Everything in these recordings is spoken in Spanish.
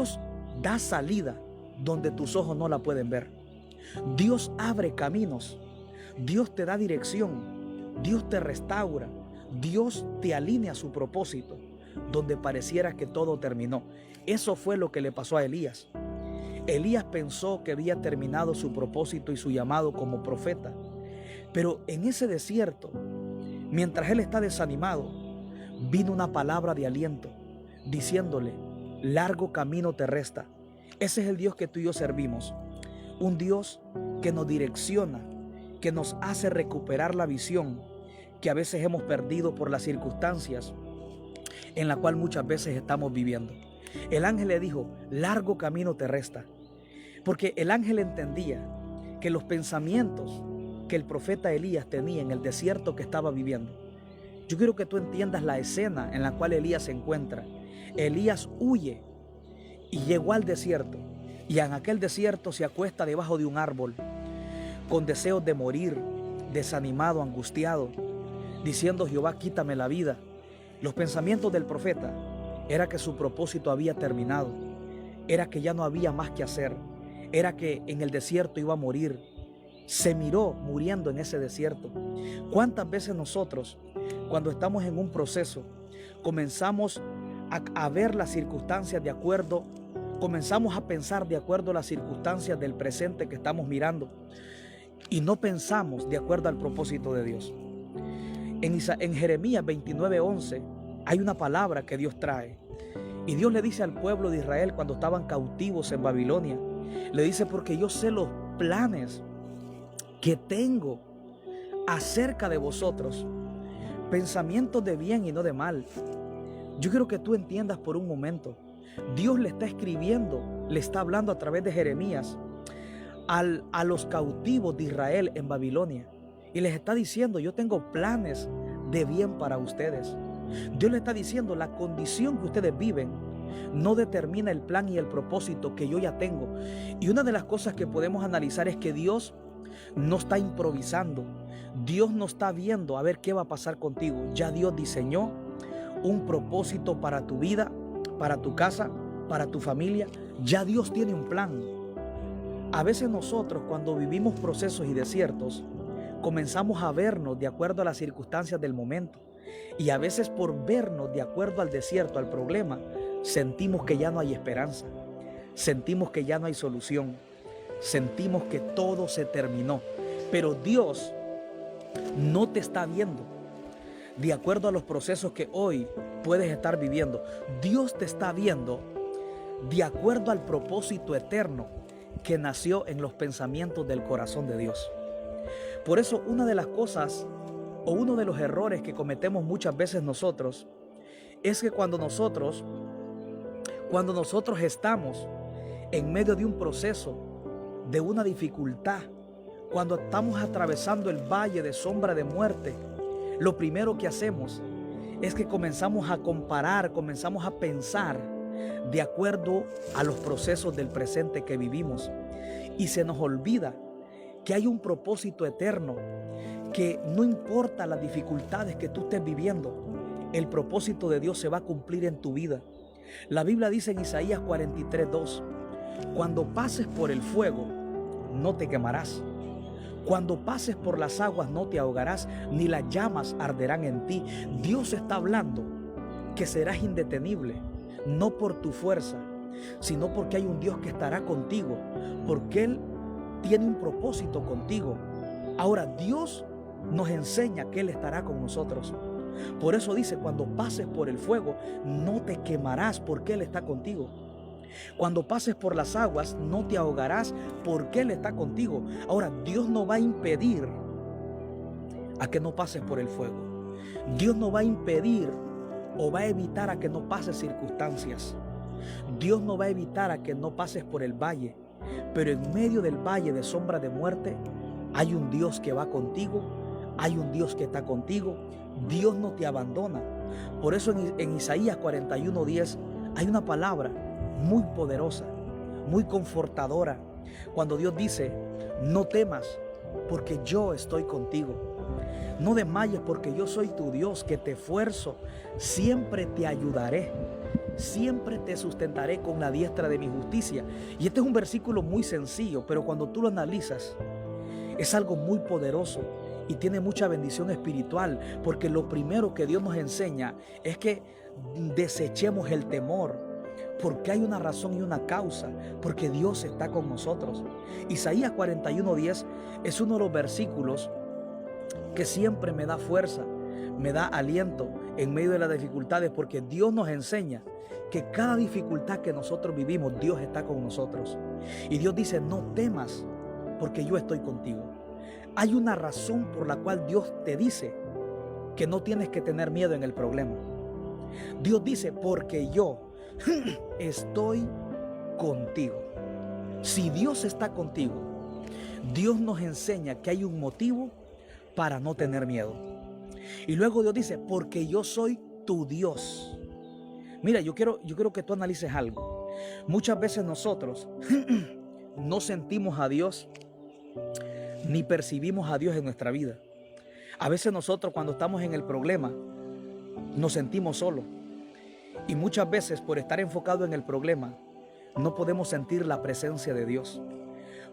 Dios da salida donde tus ojos no la pueden ver. Dios abre caminos. Dios te da dirección. Dios te restaura. Dios te alinea a su propósito donde pareciera que todo terminó. Eso fue lo que le pasó a Elías. Elías pensó que había terminado su propósito y su llamado como profeta. Pero en ese desierto, mientras él está desanimado, vino una palabra de aliento diciéndole: largo camino te resta. Ese es el Dios que tú y yo servimos. Un Dios que nos direcciona, que nos hace recuperar la visión que a veces hemos perdido por las circunstancias en la cual muchas veces estamos viviendo. El ángel le dijo: largo camino te resta. Porque el ángel entendía que los pensamientos que el profeta Elías tenía en el desierto que estaba viviendo. Yo quiero que tú entiendas la escena en la cual Elías se encuentra. Elías huye y llegó al desierto, y en aquel desierto se acuesta debajo de un árbol con deseos de morir, desanimado, angustiado, diciendo: Jehová, quítame la vida. Los pensamientos del profeta era que su propósito había terminado, era que ya no había más que hacer, era que en el desierto iba a morir. Se miró muriendo en ese desierto. ¿Cuántas veces nosotros, cuando estamos en un proceso, comenzamos a ver las circunstancias de acuerdo, comenzamos a pensar de acuerdo a las circunstancias del presente que estamos mirando y no pensamos de acuerdo al propósito de Dios? En Jeremías 29:11 hay una palabra que Dios trae, y Dios le dice al pueblo de Israel cuando estaban cautivos en Babilonia, le dice: porque yo sé los planes que tengo acerca de vosotros, pensamientos de bien y no de mal. Yo quiero que tú entiendas por un momento. Dios le está escribiendo, le está hablando a través de Jeremías a los cautivos de Israel en Babilonia, y les está diciendo: yo tengo planes de bien para ustedes. Dios le está diciendo: la condición que ustedes viven no determina el plan y el propósito que yo ya tengo. Y una de las cosas que podemos analizar es que Dios no está improvisando. Dios no está viendo a ver qué va a pasar contigo. Ya Dios diseñó un propósito para tu vida, para tu casa, para tu familia. Ya Dios tiene un plan. A veces nosotros, cuando vivimos procesos y desiertos, comenzamos a vernos de acuerdo a las circunstancias del momento. Y a veces, por vernos de acuerdo al desierto, al problema, sentimos que ya no hay esperanza. Sentimos que ya no hay solución. Sentimos que todo se terminó. Pero Dios no te está viendo de acuerdo a los procesos que hoy puedes estar viviendo. Dios te está viendo de acuerdo al propósito eterno que nació en los pensamientos del corazón de Dios. Por eso, una de las cosas o uno de los errores que cometemos muchas veces nosotros es que cuando nosotros estamos en medio de un proceso, de una dificultad, cuando estamos atravesando el valle de sombra de muerte, lo primero que hacemos es que comenzamos a comparar, comenzamos a pensar de acuerdo a los procesos del presente que vivimos, y se nos olvida que hay un propósito eterno, que no importa las dificultades que tú estés viviendo, el propósito de Dios se va a cumplir en tu vida. La Biblia dice en Isaías 43:2: cuando pases por el fuego, no te quemarás. Cuando pases por las aguas, no te ahogarás, ni las llamas arderán en ti. Dios está hablando que serás indetenible, no por tu fuerza, sino porque hay un Dios que estará contigo, porque Él tiene un propósito contigo. Ahora, Dios nos enseña que Él estará con nosotros. Por eso dice: cuando pases por el fuego, no te quemarás, porque Él está contigo. Cuando pases por las aguas, no te ahogarás, porque Él está contigo. Ahora, Dios no va a impedir a que no pases por el fuego. Dios no va a impedir o va a evitar a que no pases circunstancias. Dios no va a evitar a que no pases por el valle. Pero en medio del valle de sombra de muerte, hay un Dios que va contigo, hay un Dios que está contigo. Dios no te abandona. Por eso en Isaías 41:10 hay una palabra muy poderosa, muy confortadora, cuando Dios dice: no temas, porque yo estoy contigo. No desmayes, porque yo soy tu Dios, que te esfuerzo, siempre te ayudaré. siempre te sustentaré con la diestra de mi justicia. Y este es un versículo muy sencillo, pero cuando tú lo analizas, es algo muy poderoso y tiene mucha bendición espiritual, porque lo primero que Dios nos enseña es que desechemos el temor, porque hay una razón y una causa, porque Dios está con nosotros. Isaías 41:10 es uno de los versículos que siempre me da fuerza, me da aliento en medio de las dificultades, porque Dios nos enseña que cada dificultad que nosotros vivimos, Dios está con nosotros. Y Dios dice: no temas, porque yo estoy contigo. Hay una razón por la cual Dios te dice que no tienes que tener miedo en el problema. Dios dice: porque yo estoy contigo. Si Dios está contigo, Dios nos enseña que hay un motivo para no tener miedo. Y luego Dios dice: porque yo soy tu Dios. Mira, yo quiero que tú analices algo. Muchas veces nosotros no sentimos a Dios ni percibimos a Dios en nuestra vida. A veces nosotros, cuando estamos en el problema, nos sentimos solos. Y muchas veces, por estar enfocado en el problema, no podemos sentir la presencia de Dios.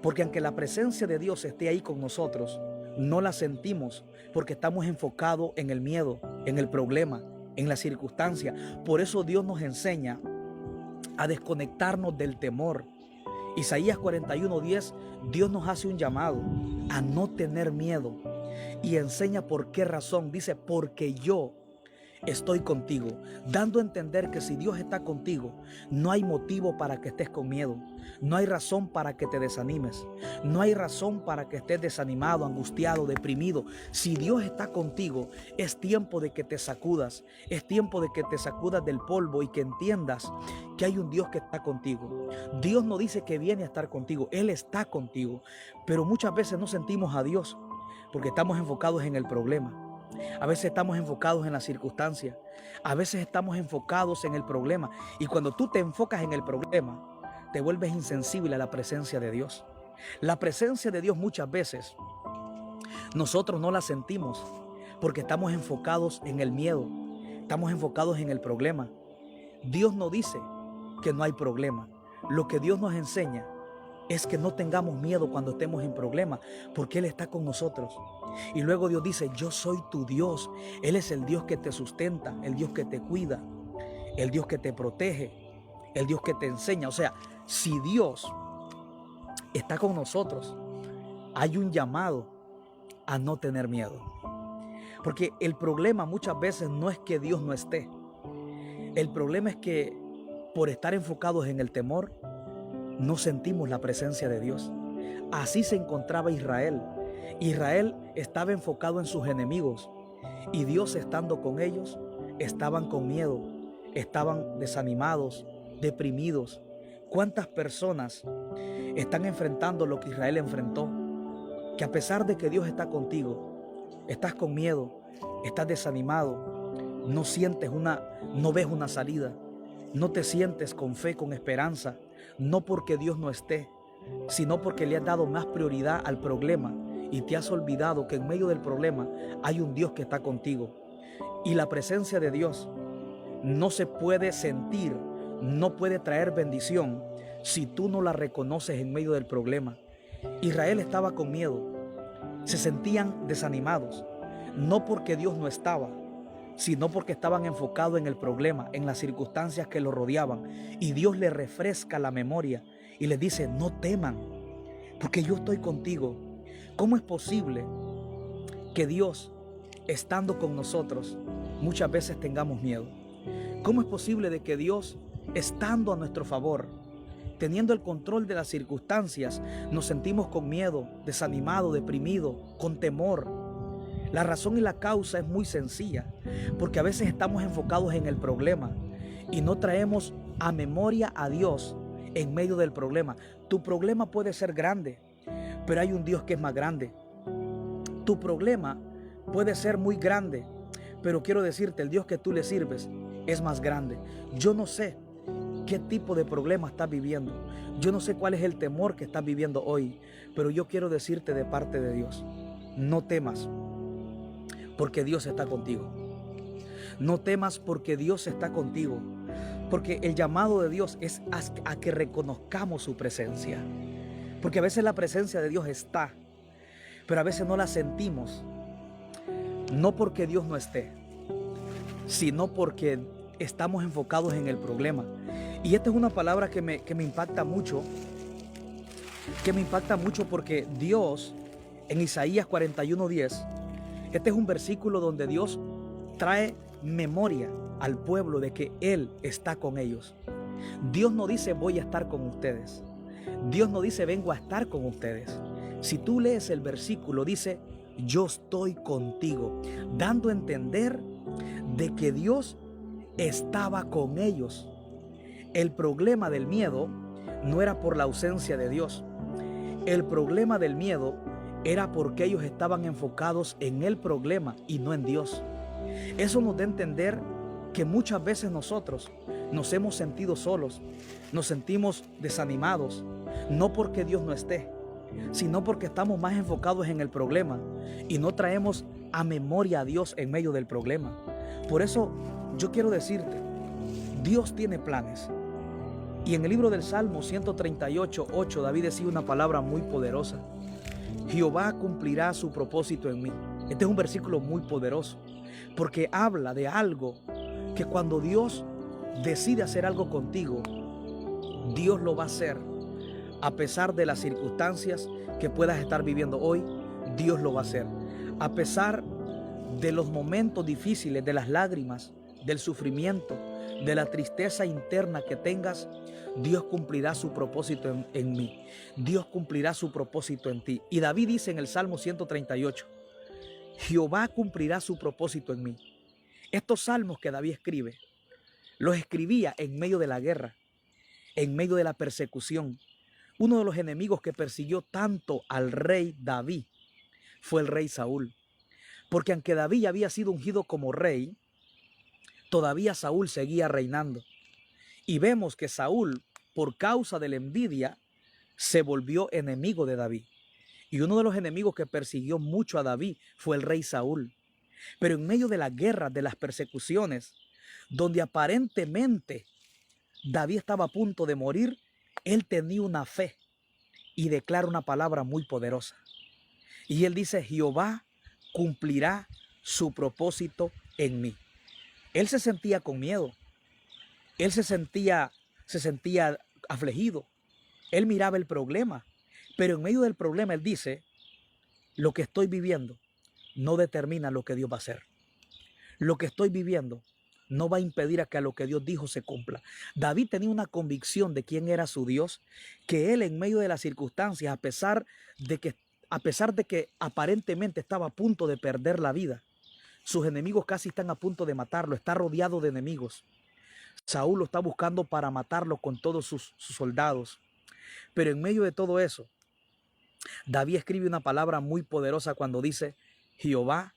Porque aunque la presencia de Dios esté ahí con nosotros, no la sentimos porque estamos enfocados en el miedo, en el problema, en la circunstancia. Por eso Dios nos enseña a desconectarnos del temor. Isaías 41:10, Dios nos hace un llamado a no tener miedo y enseña por qué razón. Dice: porque yo estoy contigo, dando a entender que si Dios está contigo, no hay motivo para que estés con miedo, no hay razón para que te desanimes, no hay razón para que estés desanimado, angustiado, deprimido. Si Dios está contigo, es tiempo de que te sacudas, es tiempo de que te sacudas del polvo y que entiendas que hay un Dios que está contigo. Dios no dice que viene a estar contigo, Él está contigo, pero muchas veces no sentimos a Dios porque estamos enfocados en el problema. A veces estamos enfocados en la circunstancia, a veces estamos enfocados en el problema, y cuando tú te enfocas en el problema, te vuelves insensible a la presencia de Dios. La presencia de Dios muchas veces nosotros no la sentimos porque estamos enfocados en el miedo, estamos enfocados en el problema. Dios no dice que no hay problema. Lo que Dios nos enseña es que no tengamos miedo cuando estemos en problemas, porque Él está con nosotros. Y luego Dios dice: yo soy tu Dios. Él es el Dios que te sustenta, el Dios que te cuida, el Dios que te protege, el Dios que te enseña. O sea, si Dios está con nosotros, hay un llamado a no tener miedo. Porque el problema muchas veces no es que Dios no esté. El problema es que por estar enfocados en el temor, no sentimos la presencia de Dios. Así se encontraba Israel. Israel estaba enfocado en sus enemigos, y Dios, estando con ellos, estaban con miedo, estaban desanimados, deprimidos. ¿Cuántas personas están enfrentando lo que Israel enfrentó? Que a pesar de que Dios está contigo, estás con miedo, estás desanimado, no ves una salida, no te sientes con fe, con esperanza, no porque Dios no esté, sino porque le has dado más prioridad al problema y te has olvidado que en medio del problema hay un Dios que está contigo. Y la presencia de Dios no se puede sentir, no puede traer bendición si tú no la reconoces en medio del problema. Israel estaba con miedo, se sentían desanimados, no porque Dios no estaba, sino porque estaban enfocados en el problema, en las circunstancias que lo rodeaban. Y Dios les refresca la memoria y les dice: no teman, porque yo estoy contigo. ¿Cómo es posible que Dios, estando con nosotros, muchas veces tengamos miedo? ¿Cómo es posible de que Dios, estando a nuestro favor, teniendo el control de las circunstancias, nos sentimos con miedo, desanimado, deprimido, con temor? La razón y la causa es muy sencilla, porque a veces estamos enfocados en el problema y no traemos a memoria a Dios en medio del problema. Tu problema puede ser grande, pero hay un Dios que es más grande. Tu problema puede ser muy grande, pero quiero decirte, el Dios que tú le sirves es más grande. Yo no sé qué tipo de problema estás viviendo, yo no sé cuál es el temor que estás viviendo hoy, pero yo quiero decirte de parte de Dios: no temas, porque Dios está contigo. No temas, porque Dios está contigo. Porque el llamado de Dios es a que reconozcamos su presencia. Porque a veces la presencia de Dios está, pero a veces no la sentimos. No porque Dios no esté, sino porque estamos enfocados en el problema. Y esta es una palabra que me impacta mucho. Que me impacta mucho porque Dios, en Isaías 41:10, este es un versículo donde Dios trae memoria al pueblo de que Él está con ellos. Dios no dice voy a estar con ustedes. Dios no dice vengo a estar con ustedes. Si tú lees el versículo, dice yo estoy contigo, dando a entender de que Dios estaba con ellos. El problema del miedo no era por la ausencia de Dios. El problema del miedo era porque ellos estaban enfocados en el problema y no en Dios. Eso nos da a entender que muchas veces nosotros nos hemos sentido solos, nos sentimos desanimados, no porque Dios no esté, sino porque estamos más enfocados en el problema y no traemos a memoria a Dios en medio del problema. Por eso yo quiero decirte, Dios tiene planes. Y en el libro del Salmo 138:8, David decía una palabra muy poderosa: Jehová cumplirá su propósito en mí. Este es un versículo muy poderoso, porque habla de algo que cuando Dios decide hacer algo contigo, Dios lo va a hacer. A pesar de las circunstancias que puedas estar viviendo hoy, Dios lo va a hacer. A pesar de los momentos difíciles, de las lágrimas, del sufrimiento, de la tristeza interna que tengas, Dios cumplirá su propósito en mí. Dios cumplirá su propósito en ti. Y David dice en el Salmo 138, Jehová cumplirá su propósito en mí. Estos salmos que David escribe, los escribía en medio de la guerra, en medio de la persecución. Uno de los enemigos que persiguió tanto al rey David fue el rey Saúl. Porque aunque David ya había sido ungido como rey, todavía Saúl seguía reinando. Y vemos que Saúl, por causa de la envidia, se volvió enemigo de David. Y uno de los enemigos que persiguió mucho a David fue el rey Saúl. Pero en medio de la guerra, de las persecuciones, donde aparentemente David estaba a punto de morir, él tenía una fe y declara una palabra muy poderosa. Y él dice, Jehová cumplirá su propósito en mí. Él se sentía con miedo. Él se sentía afligido. Él miraba el problema. Pero en medio del problema él dice, lo que estoy viviendo no determina lo que Dios va a hacer. Lo que estoy viviendo no va a impedir a que lo que Dios dijo se cumpla. David tenía una convicción de quién era su Dios, que él en medio de las circunstancias, a pesar de que aparentemente estaba a punto de perder la vida, sus enemigos casi están a punto de matarlo, está rodeado de enemigos. Saúl lo está buscando para matarlo con todos sus soldados. Pero en medio de todo eso, David escribe una palabra muy poderosa cuando dice, Jehová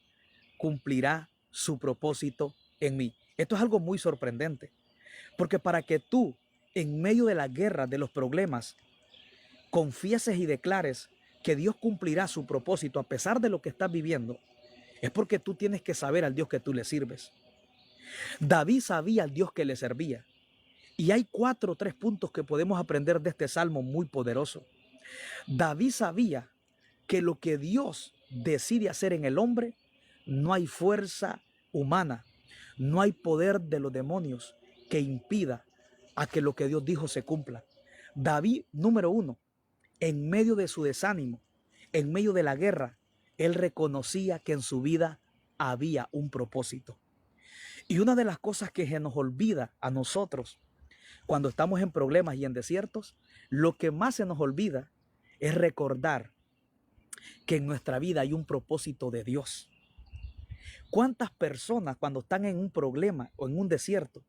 cumplirá su propósito en mí. Esto es algo muy sorprendente, porque para que tú, en medio de la guerra, de los problemas, confieses y declares que Dios cumplirá su propósito a pesar de lo que estás viviendo, es porque tú tienes que saber al Dios que tú le sirves. David sabía al Dios que le servía. Y hay 4 o 3 puntos que podemos aprender de este salmo muy poderoso. David sabía que lo que Dios decide hacer en el hombre, no hay fuerza humana, no hay poder de los demonios que impida a que lo que Dios dijo se cumpla. David, número 1, en medio de su desánimo, en medio de la guerra, él reconocía que en su vida había un propósito. Y una de las cosas que se nos olvida a nosotros cuando estamos en problemas y en desiertos, lo que más se nos olvida es recordar que en nuestra vida hay un propósito de Dios. ¿Cuántas personas cuando están en un problema o en un desierto,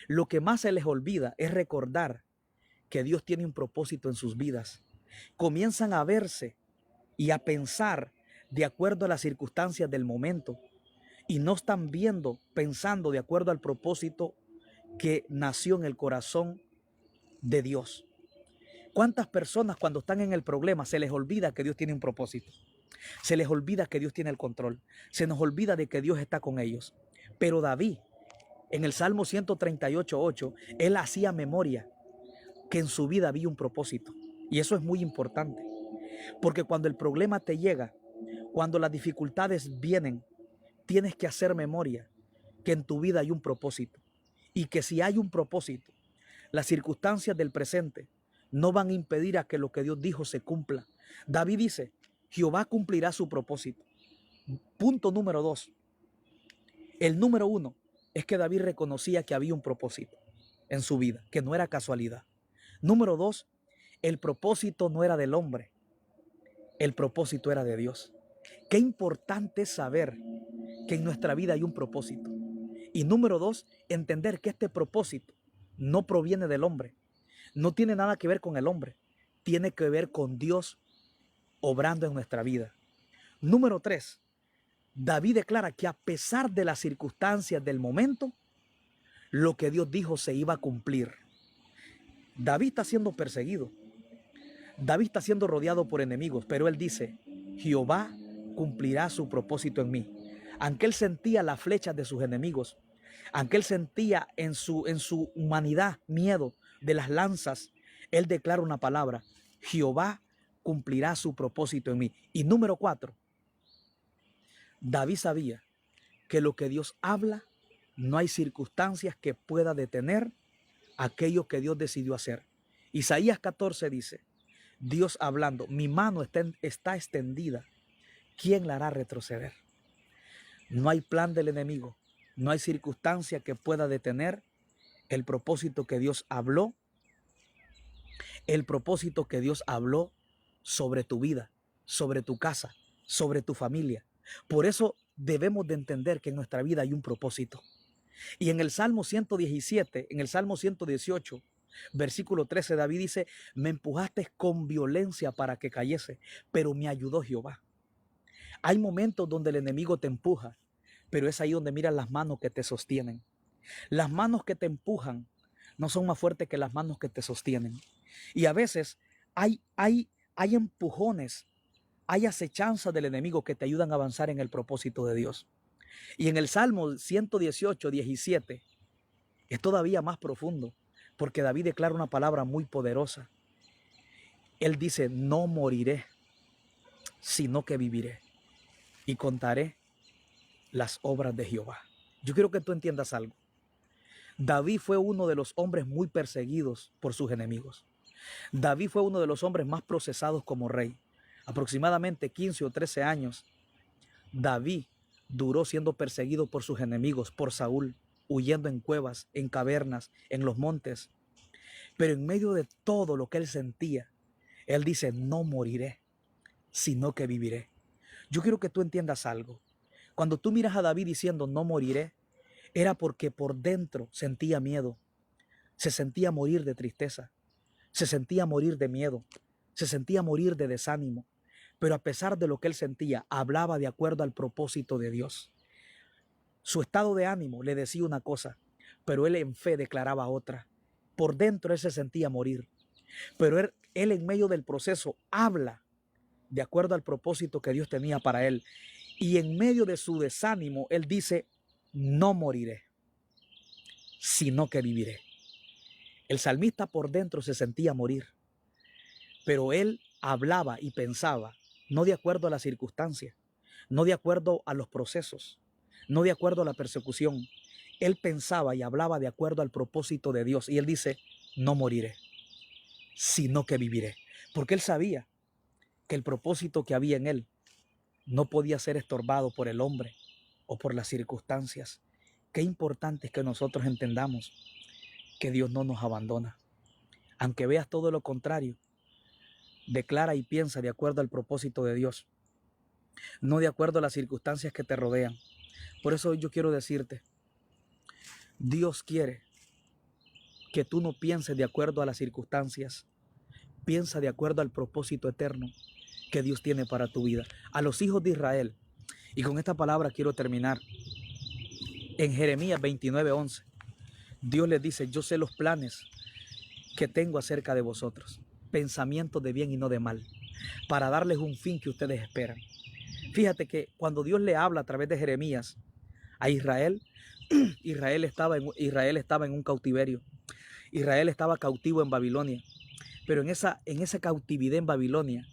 lo que más se les olvida es recordar que Dios tiene un propósito en sus vidas? Comienzan a verse y a pensar de acuerdo a las circunstancias del momento y no están pensando de acuerdo al propósito que nació en el corazón de Dios. ¿Cuántas personas cuando están en el problema se les olvida que Dios tiene un propósito? Se les olvida que Dios tiene el control. Se nos olvida de que Dios está con ellos. Pero David, En el Salmo 138:8, él hacía memoria que en su vida había un propósito. Y eso es muy importante, porque cuando el problema te llega, cuando las dificultades vienen, tienes que hacer memoria que en tu vida hay un propósito. Y que si hay un propósito, las circunstancias del presente no van a impedir a que lo que Dios dijo se cumpla. David dice, Jehová cumplirá su propósito. Punto número 2. El número 1 es que David reconocía que había un propósito en su vida, que no era casualidad. Número 2, el propósito no era del hombre, el propósito era de Dios. Qué importante es saber que en nuestra vida hay un propósito. Y número 2, entender que este propósito no proviene del hombre, no tiene nada que ver con el hombre, tiene que ver con Dios obrando en nuestra vida. Número 3, David declara que a pesar de las circunstancias del momento, lo que Dios dijo se iba a cumplir. David está siendo perseguido. David está siendo rodeado por enemigos, pero él dice, Jehová cumplirá su propósito en mí. Aunque él sentía las flechas de sus enemigos, aunque él sentía en su humanidad miedo de las lanzas, él declara una palabra, Jehová cumplirá su propósito en mí. Y número 4, David sabía que lo que Dios habla, no hay circunstancias que pueda detener aquello que Dios decidió hacer. Isaías 14 dice, Dios hablando, mi mano está extendida, ¿quién la hará retroceder? No hay plan del enemigo, no hay circunstancia que pueda detener el propósito que Dios habló, el propósito que Dios habló sobre tu vida, sobre tu casa, sobre tu familia. Por eso debemos de entender que en nuestra vida hay un propósito. Y en el Salmo 117, en el Salmo 118, versículo 13, David dice, me empujaste con violencia para que cayese, pero me ayudó Jehová. Hay momentos donde el enemigo te empuja, pero es ahí donde miras las manos que te sostienen. Las manos que te empujan no son más fuertes que las manos que te sostienen. Y a veces hay empujones, hay acechanzas del enemigo que te ayudan a avanzar en el propósito de Dios. Y en el Salmo 118, 17, es todavía más profundo, porque David declara una palabra muy poderosa. Él dice, no moriré, sino que viviré y contaré las obras de Jehová. Yo quiero que tú entiendas algo. David fue uno de los hombres muy perseguidos por sus enemigos. David fue uno de los hombres más procesados como rey. Aproximadamente 15 o 13 años, David duró siendo perseguido por sus enemigos, por Saúl, huyendo en cuevas, en cavernas, en los montes. Pero en medio de todo lo que él sentía, él dice, no moriré, sino que viviré. Yo quiero que tú entiendas algo. Cuando tú miras a David diciendo, no moriré, era porque por dentro sentía miedo. Se sentía morir de tristeza. Se sentía morir de miedo. Se sentía morir de desánimo. Pero a pesar de lo que él sentía, hablaba de acuerdo al propósito de Dios. Su estado de ánimo le decía una cosa, pero él en fe declaraba otra. Por dentro él se sentía morir. Pero él en medio del proceso habla de acuerdo al propósito que Dios tenía para él. Y en medio de su desánimo, él dice, no moriré, sino que viviré. El salmista por dentro se sentía morir, pero él hablaba y pensaba, no de acuerdo a las circunstancias, no de acuerdo a los procesos, no de acuerdo a la persecución. Él pensaba y hablaba de acuerdo al propósito de Dios. Y él dice, no moriré, sino que viviré. Porque él sabía que el propósito que había en él no podía ser estorbado por el hombre o por las circunstancias. Qué importante es que nosotros entendamos que Dios no nos abandona. Aunque veas todo lo contrario, declara y piensa de acuerdo al propósito de Dios, no de acuerdo a las circunstancias que te rodean. Por eso yo quiero decirte, Dios quiere que tú no pienses de acuerdo a las circunstancias, piensa de acuerdo al propósito eterno que Dios tiene para tu vida. A los hijos de Israel, y con esta palabra quiero terminar, en Jeremías 29:11, Dios les dice, yo sé los planes que tengo acerca de vosotros, pensamientos de bien y no de mal, para darles un fin que ustedes esperan. Fíjate que cuando Dios le habla a través de Jeremías a Israel. Israel estaba en un cautiverio. Israel estaba cautivo en Babilonia. Pero en esa cautividad en Babilonia,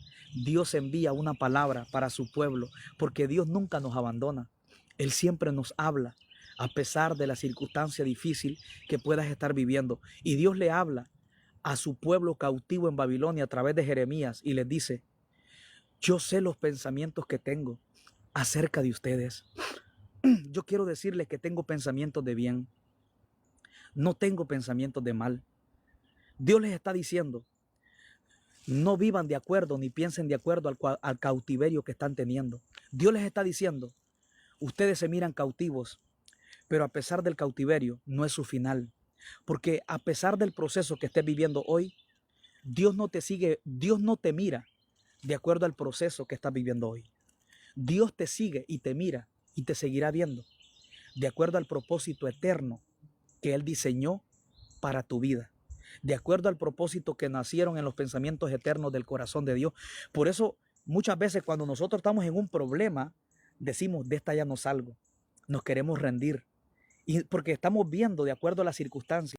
Dios envía una palabra para su pueblo, porque Dios nunca nos abandona. Él siempre nos habla, a pesar de la circunstancia difícil que puedas estar viviendo. Y Dios le habla a su pueblo cautivo en Babilonia a través de Jeremías y les dice: yo sé los pensamientos que tengo acerca de ustedes. Yo quiero decirles que tengo pensamientos de bien, no tengo pensamientos de mal. Dios les está diciendo: no vivan de acuerdo ni piensen de acuerdo al cautiverio que están teniendo. Dios les está diciendo: ustedes se miran cautivos, pero a pesar del cautiverio no es su final. Porque a pesar del proceso que estés viviendo hoy, Dios no te mira de acuerdo al proceso que estás viviendo hoy. Dios te sigue y te mira y te seguirá viendo de acuerdo al propósito eterno que Él diseñó para tu vida, de acuerdo al propósito que nacieron en los pensamientos eternos del corazón de Dios. Por eso muchas veces cuando nosotros estamos en un problema, decimos: de esta ya no salgo, nos queremos rendir, y porque estamos viendo de acuerdo a las circunstancias.